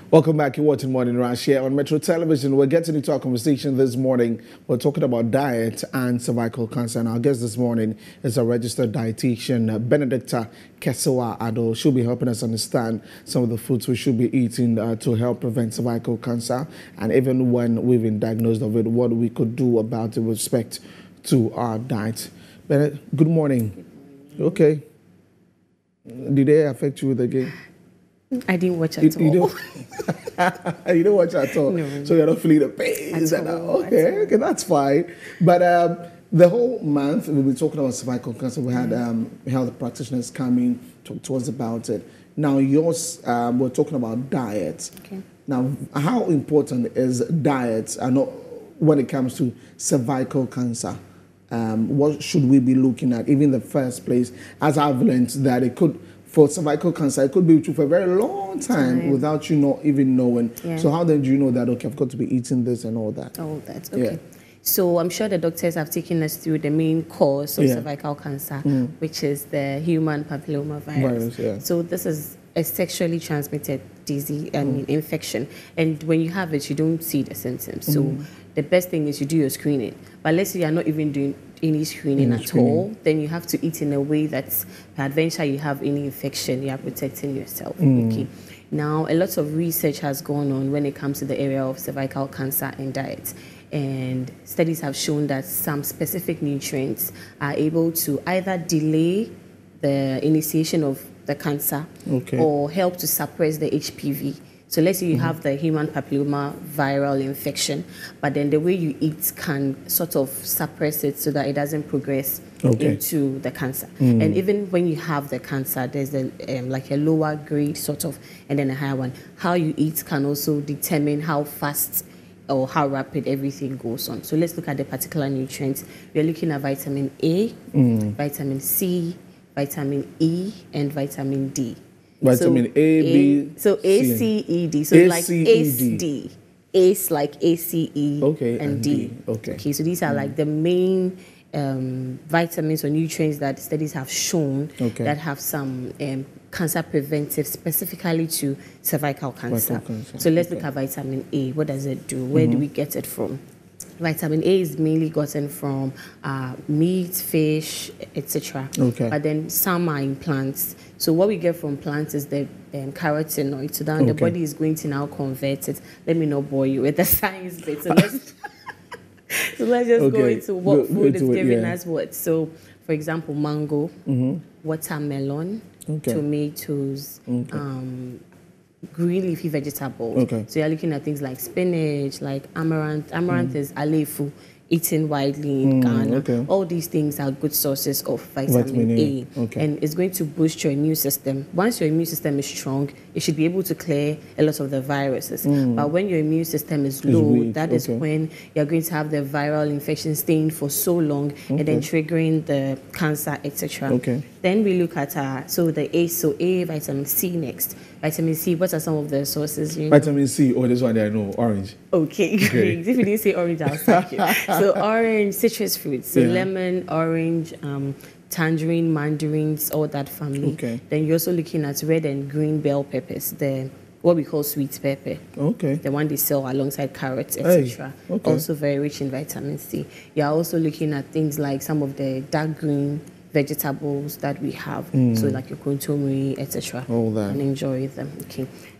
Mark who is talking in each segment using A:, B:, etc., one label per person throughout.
A: Welcome back. You're watching Morning Rush here on Metro Television. We're getting into our conversation this morning. We're talking about diet and cervical cancer. And our guest this morning is a registered dietitian, Benedicta Kessewaah Addo. She'll be helping us understand some of the foods we should be eating to help prevent cervical cancer. And even when we've been diagnosed of it, what we could do about it with respect to our diet. Bennett, good morning. Okay. Did they affect you with the game?
B: I didn't watch at all.
A: You don't watch at all?
B: No.
A: So you're not feeling the pain? Okay, that's fine. But the whole month, we'll be talking about cervical cancer. We had health practitioners come in, talk to us about it. Now, yours, we're talking about diet.
B: Okay.
A: Now, how important is diet when it comes to cervical cancer? What should we be looking at, even in the first place? As I've learned that it could, for cervical cancer, it could be with you for a very long time without you not even knowing. Yeah. So how then do you know that, okay, I've got to be eating this and all that?
B: All that, okay. Yeah. So I'm sure the doctors have taken us through the main cause of cervical cancer, which is the human papilloma virus. So this is a sexually transmitted disease, infection. And when you have it, you don't see the symptoms. So the best thing is you do your screening. But let's say you're not even doing any screening at all, then you have to eat in a way that's, peradventure you have any infection, you are protecting yourself. Okay. Now, a lot of research has gone on when it comes to the area of cervical cancer and diet. And studies have shown that some specific nutrients are able to either delay the initiation of the cancer or help to suppress the HPV. So let's say you have the human papilloma viral infection, but then the way you eat can sort of suppress it so that it doesn't progress into the cancer. And even when you have the cancer, there's like a lower grade sort of, and then a higher one. How you eat can also determine how fast or how rapid everything goes on. So let's look at the particular nutrients. We're looking at vitamin A, vitamin C, vitamin E, and vitamin D.
A: Vitamin A, B,
B: so A, C, E, D. So like ACE, ACE like ACE, and D. Okay, so these are like the main vitamins or nutrients that studies have shown that have some cancer preventive, specifically to cervical cancer. So let's look at vitamin A. What does it do? Where do we get it from? Vitamin A is mainly gotten from meat, fish, etc. But then some are in plants. So what we get from plants is the carotenoid. So then the body is going to now convert it. Let me not bore you with the science bit. So let's just go into what food is giving us what. So, for example, mango, watermelon, tomatoes, green leafy vegetables. So you're looking at things like spinach, like amaranth. Amaranth is alefu, eaten widely in Ghana. All these things are good sources of vitamin A. And it's going to boost your immune system. Once your immune system is strong, it should be able to clear a lot of the viruses. But when your immune system is low, that is when you're going to have the viral infection staying for so long and then triggering the cancer, etc. Then we look at A, vitamin C next. Vitamin C, what are some of the sources?
A: Vitamin C, this one I know, orange.
B: Okay, great. If you didn't say orange, I'll thank you. So orange, citrus fruits, so lemon, orange, tangerine, mandarins, all that family. Then you're also looking at red and green bell peppers, what we call sweet pepper. The one they sell alongside carrots, etc. Also very rich in vitamin C. You're also looking at things like some of the dark green vegetables that we have, so like your kontomire, etc. All that. And enjoy them.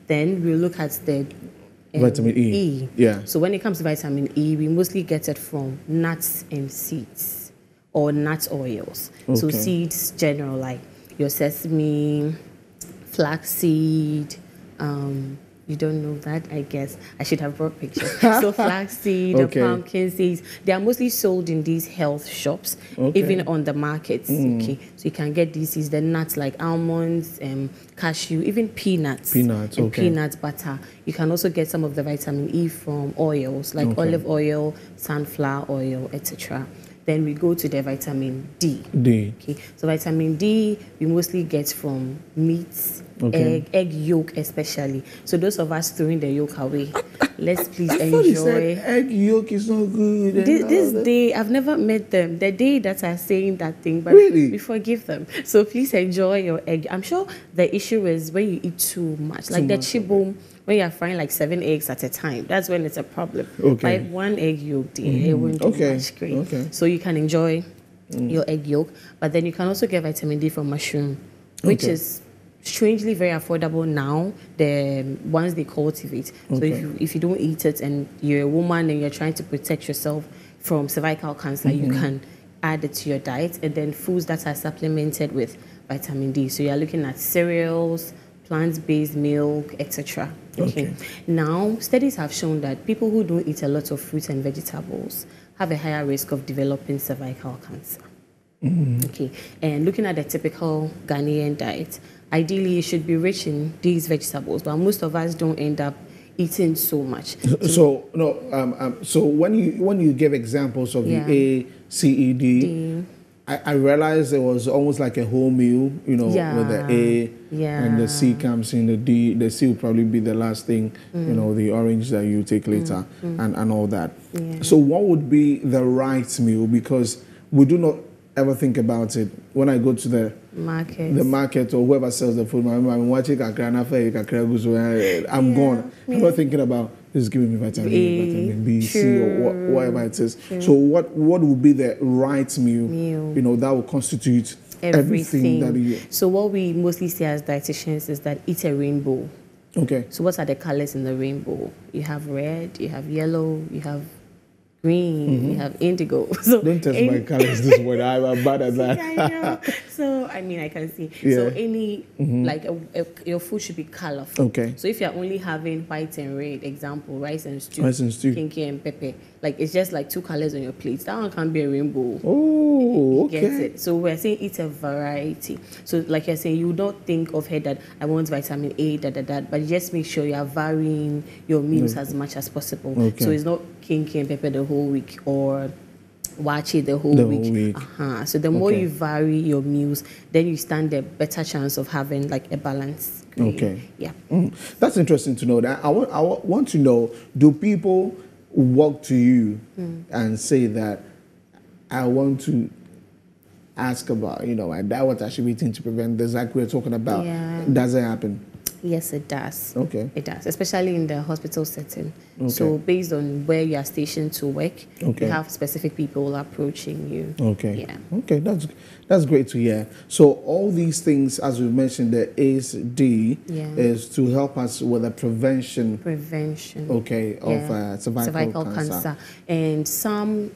B: Then we'll look at the
A: vitamin E.
B: So when it comes to vitamin E, we mostly get it from nuts and seeds or nut oils. So seeds general, like your sesame, flaxseed. You don't know that, I guess. I should have brought pictures. So flaxseed, pumpkin seeds, they are mostly sold in these health shops, even on the markets. So you can get these seeds, the nuts like almonds, cashew, even peanuts. And peanut butter. You can also get some of the vitamin E from oils, like olive oil, sunflower oil, etc. Then we go to the vitamin D. So vitamin D, we mostly get from meats, egg yolk especially. So those of us throwing the yolk away, let's please enjoy.
A: Egg yolk is not good.
B: This day, I've never met them. The day that are saying that thing, but we forgive them. So please enjoy your egg. I'm sure the issue is when you eat too much, like the chibum when you're frying like 7 eggs at a time, that's when it's a problem.
A: Okay.
B: Like 1 egg yolk, it won't do much great.
A: Okay.
B: So you can enjoy your egg yolk, but then you can also get vitamin D from mushroom, which is strangely very affordable now, the ones they cultivate. So if you don't eat it and you're a woman and you're trying to protect yourself from cervical cancer, you can add it to your diet, and then foods that are supplemented with vitamin D. So you're looking at cereals, plant-based milk, etc. Okay. Now, studies have shown that people who don't eat a lot of fruits and vegetables have a higher risk of developing cervical cancer. Okay, and looking at the typical Ghanaian diet, ideally it should be rich in these vegetables, but most of us don't end up eating so much.
A: So when you give examples of the A, C, E, D, I realized it was almost like a whole meal, with the A and the C comes in the D. The C will probably be the last thing, the orange that you take later and all that. So what would be the right meal? Because we do not ever think about it. When I go to the market or whoever sells the food, I'm watching I'm gone. I'm not thinking about this is giving me vitamin A, vitamin B, C, or whatever it is. So what would be the right meal? That will constitute everything that you.
B: So what we mostly see as dietitians is that eat a rainbow.
A: Okay.
B: So what are the colors in the rainbow? You have red, you have yellow, you have green, you have indigo. So
A: don't test my colors this morning. I'm bad at that.
B: I know. So I mean, I can see. So any your food should be colorful.
A: Okay.
B: So if you're only having white and red, example, rice and stew, kinky and pepper, like it's just like 2 colors on your plate. That one can't be a rainbow.
A: Oh, okay.
B: Gets it. So we're saying eat a variety. So like you're saying, you don't think of here that I want vitamin A, but just make sure you are varying your meals as much as possible. Okay. So it's not kinky and pepper the whole week or wachi the whole week. So the more you vary your meals, then you stand a better chance of having like a balance.
A: Okay.
B: Yeah.
A: That's interesting to know. That I want to know, do people walk to you and say that I want to ask about, what I should be eating to prevent this, like we're talking about? Does it happen?
B: Yes, it does.
A: Okay.
B: It does, especially in the hospital setting. Okay. So based on where you are stationed to work, you have specific people approaching you.
A: Okay.
B: Yeah.
A: Okay, that's great to hear. So all these things, as we mentioned, the ACE-D is to help us with the prevention. Okay, of cervical cancer.
B: And some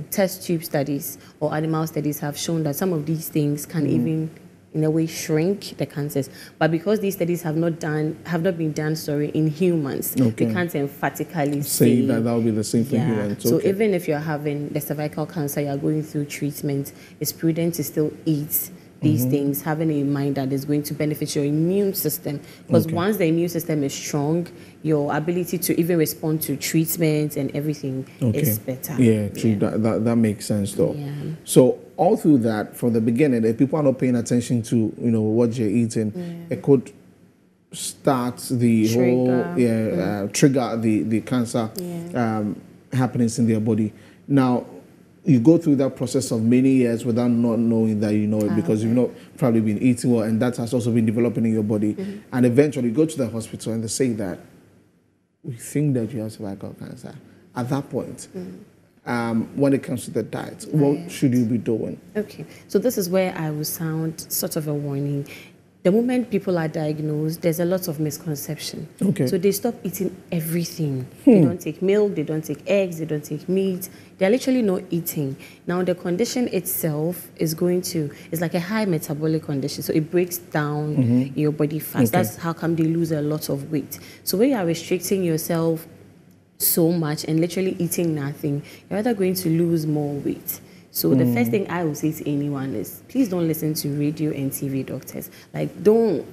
B: test tube studies or animal studies have shown that some of these things can even in a way shrink the cancers, but because these studies have not been done in humans, we can't emphatically say
A: that will be the same for humans.
B: So even if you're having the cervical cancer, you're going through treatment, it's prudent to still eat these things, having in mind that it's going to benefit your immune system. Because once the immune system is strong, your ability to even respond to treatment and everything is better.
A: Yeah, true. That makes sense, though. Yeah. So all through that, from the beginning, if people are not paying attention to what you're eating, it could start the trigger the cancer happenings in their body. Now, you go through that process of many years without not knowing that you know it, because you've not probably been eating well, and that has also been developing in your body. And eventually you go to the hospital and they say that we think that you have cervical cancer. At that point, when it comes to the diet, what should you be doing? Okay,
B: so this is where I will sound sort of a warning. The moment people are diagnosed, there's a lot of misconception. Okay. So they stop eating everything. They don't take milk, they don't take eggs, they don't take meat. They're literally not eating. Now, the condition itself is like a high metabolic condition. So it breaks down your body fast. That's how come they lose a lot of weight. So when you are restricting yourself so much and literally eating nothing, you're either going to lose more weight. So the first thing I would say to anyone is, please don't listen to radio and TV doctors. Like, don't,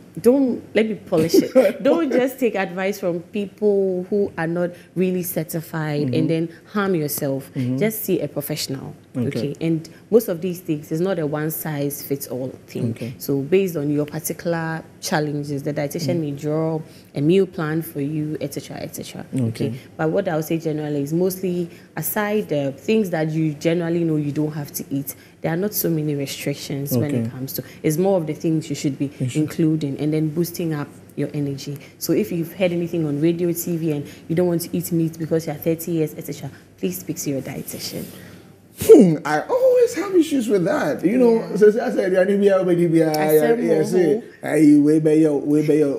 B: let me polish it. Don't just take advice from people who are not really certified and then harm yourself. Just see a professional, okay? And most of these things is not a one-size-fits-all thing. Okay. So based on your particular challenges, the dietitian may draw a meal plan for you, etc., etc. Okay. But what I would say generally is mostly, aside the things that you generally know you don't have to eat, there are not so many restrictions when it comes to. It's more of the things you should be including and then boosting up your energy. So if you've heard anything on radio, TV, and you don't want to eat meat because you're 30 years, etc., please speak to your dietitian.
A: I always have issues with that. You know, so I said,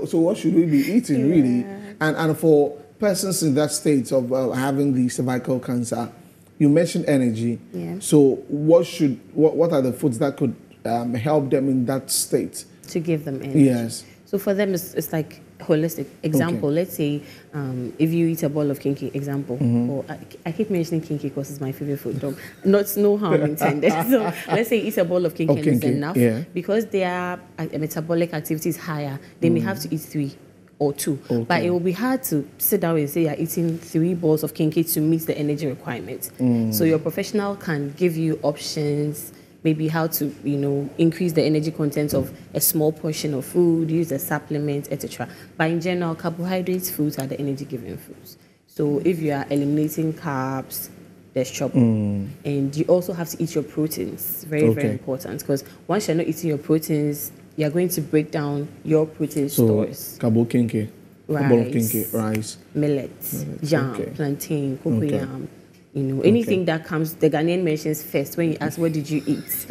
A: so what should we be eating, really? And for persons in that state of having the cervical cancer, you mentioned energy.
B: Yeah.
A: So what are the foods that could help them in that state?
B: To give them energy.
A: Yes.
B: So for them, it's like holistic. Example, let's say if you eat a bowl of kinky, example, or I keep mentioning kinky because it's my favorite food, no harm intended. So let's say eat a bowl of kinky and it's enough. Because their metabolic activity is higher, they may have to eat 3 or 2. But it will be hard to sit down and say you're eating 3 bowls of kinky to meet the energy requirement. So your professional can give you options, maybe how to, increase the energy content of a small portion of food, use a supplement, etc. But in general, carbohydrates, foods are the energy-giving foods. So if you are eliminating carbs, there's trouble. And you also have to eat your proteins. Very, very important. Because once you're not eating your proteins, you're going to break down your protein stores.
A: Carbo kinky,
B: rice, millet, yam, plantain, cocoyam. Anything that comes, the Ghanaian mentions first when you ask, what did you eat?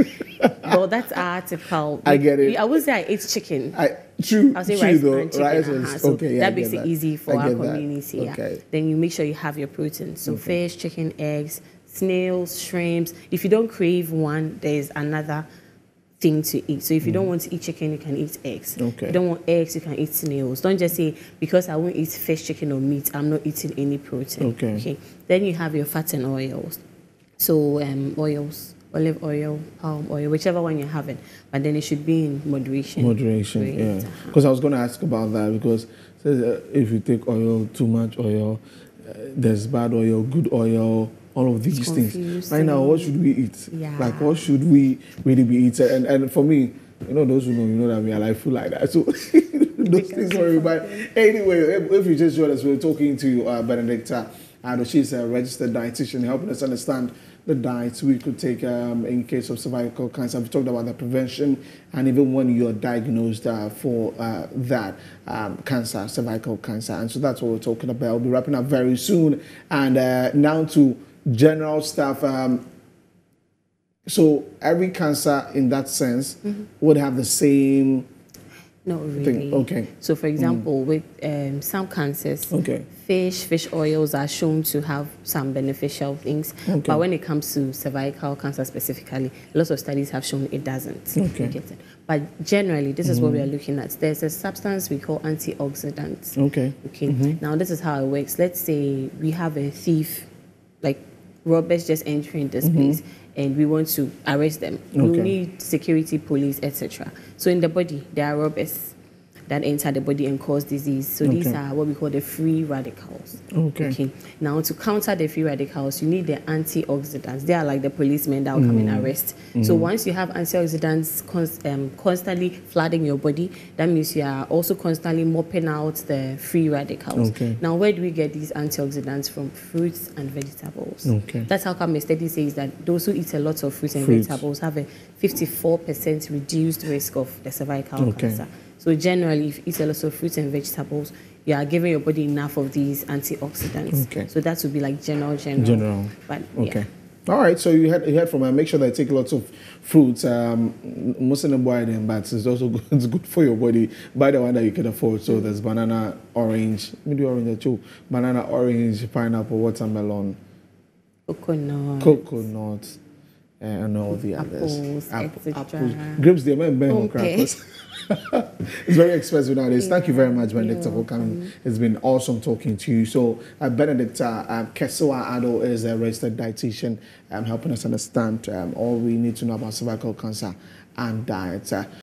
B: Well, that's our typical.
A: I get it.
B: I would say I ate chicken.
A: True.
B: I'll say rice and chicken.
A: Rice
B: So that makes it easy for our community. Then you make sure you have your protein. So fish, chicken, eggs, snails, shrimps. If you don't crave one, there's another thing to eat. So if you don't want to eat chicken, you can eat eggs. If you don't want eggs, you can eat snails. Don't just say, because I won't eat fish, chicken, or meat, I'm not eating any protein. Okay. Then you have your fats and oils. So oils, olive oil, palm oil, whichever one you're having. But then it should be in moderation.
A: Yeah. Because I was going to ask about that, because if you take oil, too much oil, there's bad oil, good oil, all of these things. Right now, what should we eat? Like, what should we really be eating? And for me, those who know, that me, I like food like that. So those things worry. But anyway, if you just joined us, we're talking to Benedicta Addo. She's a registered dietitian, helping us understand the diets we could take in case of cervical cancer. We talked about the prevention, and even when you're diagnosed for that cancer, cervical cancer. And so that's what we're talking about. We'll be wrapping up very soon. And now to general stuff. So every cancer in that sense would have the same
B: Not really.
A: thing. Okay.
B: So for example, with some cancers, fish oils are shown to have some beneficial things. But when it comes to cervical cancer specifically, lots of studies have shown it doesn't. But generally, this is what we are looking at. There's a substance we call antioxidants. Now this is how it works. Let's say we have a thief, like robbers just entering the space, and we want to arrest them. We need security, police, etc. So in the body, there are robbers that enter the body and cause disease. So these are what we call the free radicals. Now to counter the free radicals, you need the antioxidants. They are like the policemen that will come and arrest. So once you have antioxidants constantly flooding your body, that means you are also constantly mopping out the free radicals. Now where do we get these antioxidants from? Fruits and vegetables. That's how come a study says that those who eat a lot of fruits and vegetables have a 54% reduced risk of the cervical cancer. So generally, if you eat a lot of fruits and vegetables, you are giving your body enough of these antioxidants. So that would be like general. But
A: all right. So you heard from her. Make sure that you take lots of fruits. Most of them buy them, but it's also good, it's good for your body. Buy the one that you can afford. So there's banana, orange, maybe orange too. Banana, orange, pineapple, watermelon, coconut. And all the others. Apples. Grapes, they might be on crackers. It's very expensive nowadays. Thank you very much, Benedicta, for coming. It's been awesome talking to you. So, Benedicta Kessewaah Addo is a registered dietitian, helping us understand all we need to know about cervical cancer and diet.